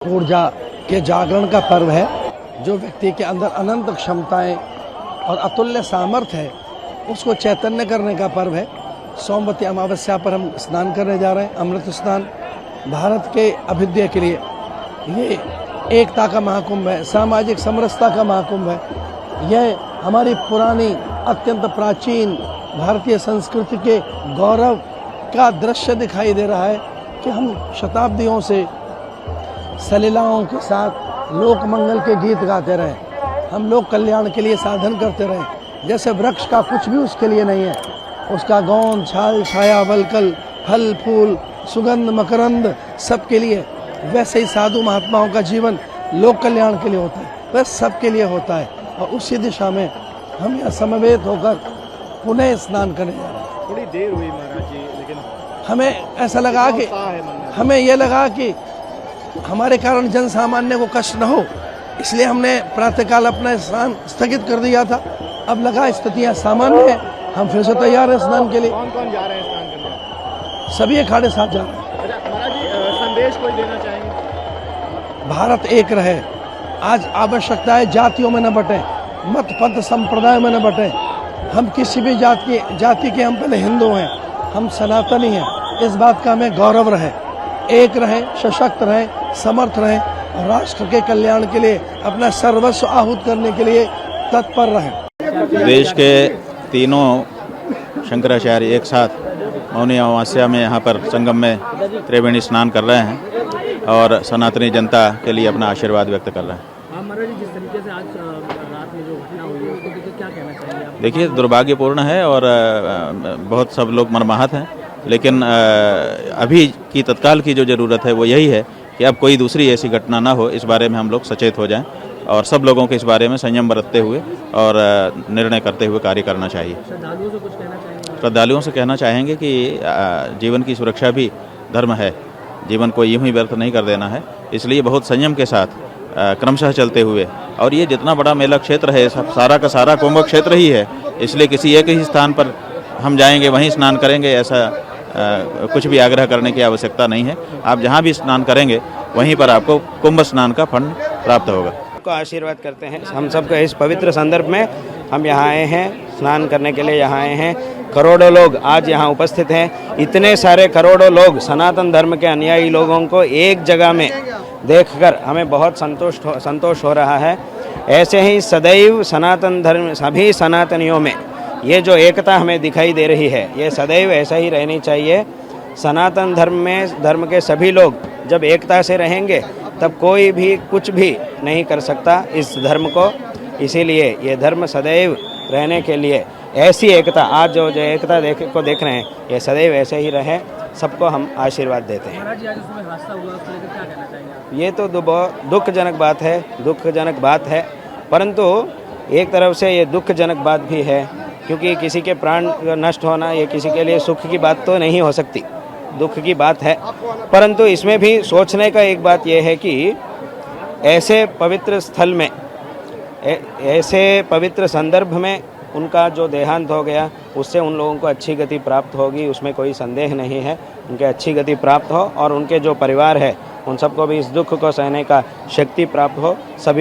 ऊर्जा के जागरण का पर्व है। जो व्यक्ति के अंदर अनंत क्षमताएं और अतुल्य सामर्थ्य है उसको चैतन्य करने का पर्व है। सोमवती अमावस्या पर हम स्नान करने जा रहे हैं, अमृत स्नान। भारत के अभ्युदय के लिए ये एकता का महाकुंभ है, सामाजिक समरसता का महाकुंभ है। यह हमारी पुरानी अत्यंत प्राचीन भारतीय संस्कृति के गौरव का दृश्य दिखाई दे रहा है कि हम शताब्दियों से सलीलाओं के साथ लोक मंगल के गीत गाते रहे, हम लोग कल्याण के लिए साधन करते रहे। जैसे वृक्ष का कुछ भी उसके लिए नहीं है, उसका गोंद, छाल, छाया, वलकल, फल, फूल, सुगंध, मकरंद सबके लिए, वैसे ही साधु महात्माओं का जीवन लोक कल्याण के लिए होता है, बस सबके लिए होता है। और उसी दिशा में हम यहाँ समवेत होकर पुनः स्नान करने जा रहे हैं। थोड़ी देर हुई महाराज जी, लेकिन हमें ऐसा लगा कि हमें यह लगा कि हमारे कारण जन सामान्य को कष्ट न हो, इसलिए हमने प्रातःकाल अपना स्नान स्थगित कर दिया था। अब लगा स्थितियाँ सामान्य है, हम फिर से तैयार हैं स्नान के लिए। कौन कौन जा रहे हैं स्नान करने? सभी अखाड़े साथ जा रहे हैं। अच्छा महाराज जी, संदेश कोई देना चाहेंगे? भारत एक रहे। आज आवश्यकता है जातियों में न बटे, मत पंथ संप्रदाय में न बटे। हम किसी भी जाति के हम पहले हिंदू हैं, हम सनातनी हैं। इस बात का हमें गौरव रहे, एक रहे, सशक्त रहे, समर्थ रहे और राष्ट्र के कल्याण के लिए अपना सर्वस्व आहूत करने के लिए तत्पर रहे। देश के तीनों शंकराचार्य एक साथ मौनी अमावस्या में यहाँ पर संगम में त्रिवेणी स्नान कर रहे हैं और सनातनी जनता के लिए अपना आशीर्वाद व्यक्त कर रहे हैं। महाराज जी, जिस तरीके से आज रात में जो घटना हुई है उसको देखिए, क्या कहना चाहेंगे आप? देखिए, दुर्भाग्यपूर्ण है और बहुत सब लोग मर्माहत हैं, लेकिन अभी की तत्काल की जो ज़रूरत है वो यही है कि अब कोई दूसरी ऐसी घटना ना हो, इस बारे में हम लोग सचेत हो जाएं और सब लोगों के इस बारे में संयम बरतते हुए और निर्णय करते हुए कार्य करना चाहिए। श्रद्धालुओं से कुछ कहना चाहेंगे? श्रद्धालुओं से कहना चाहेंगे कि जीवन की सुरक्षा भी धर्म है, जीवन को यूं ही व्यर्थ नहीं कर देना है, इसलिए बहुत संयम के साथ क्रमशः चलते हुए, और ये जितना बड़ा मेला क्षेत्र है सब सारा का सारा कुंभ क्षेत्र ही है, इसलिए किसी एक ही स्थान पर हम जाएंगे वहीं स्नान करेंगे ऐसा कुछ भी आग्रह करने की आवश्यकता नहीं है। आप जहाँ भी स्नान करेंगे वहीं पर आपको कुंभ स्नान का फल प्राप्त होगा। को आशीर्वाद करते हैं हम सबको इस पवित्र संदर्भ में। हम यहाँ आए हैं स्नान करने के लिए, यहाँ आए हैं। करोड़ों लोग आज यहाँ उपस्थित हैं। इतने सारे करोड़ों लोग सनातन धर्म के अनुयायी लोगों को एक जगह में देखकर हमें बहुत संतोष हो रहा है। ऐसे ही सदैव सनातन धर्म, सभी सनातनियों में ये जो एकता हमें दिखाई दे रही है, ये सदैव ऐसा ही रहनी चाहिए। सनातन धर्म में धर्म के सभी लोग जब एकता से रहेंगे तब कोई भी कुछ भी नहीं कर सकता इस धर्म को। इसीलिए ये धर्म सदैव रहने के लिए ऐसी एकता, आज जो एकता देख रहे हैं, ये सदैव ऐसे ही रहे, सबको हम आशीर्वाद देते हैं। महाराज जी, आज उसमें हादसा हुआ, उसको लेकर क्या कहना चाहेंगे आप? ये तो दुखजनक बात है, दुखजनक बात है, परंतु एक तरफ से ये दुखजनक बात भी है, क्योंकि किसी के प्राण नष्ट होना ये किसी के लिए सुख की बात तो नहीं हो सकती, दुख की बात है। परंतु इसमें भी सोचने का एक बात यह है कि ऐसे पवित्र स्थल में, ऐसे पवित्र संदर्भ में उनका जो देहांत हो गया, उससे उन लोगों को अच्छी गति प्राप्त होगी, उसमें कोई संदेह नहीं है। उनके अच्छी गति प्राप्त हो और उनके जो परिवार है उन सबको भी इस दुख को सहने का शक्ति प्राप्त हो। सभी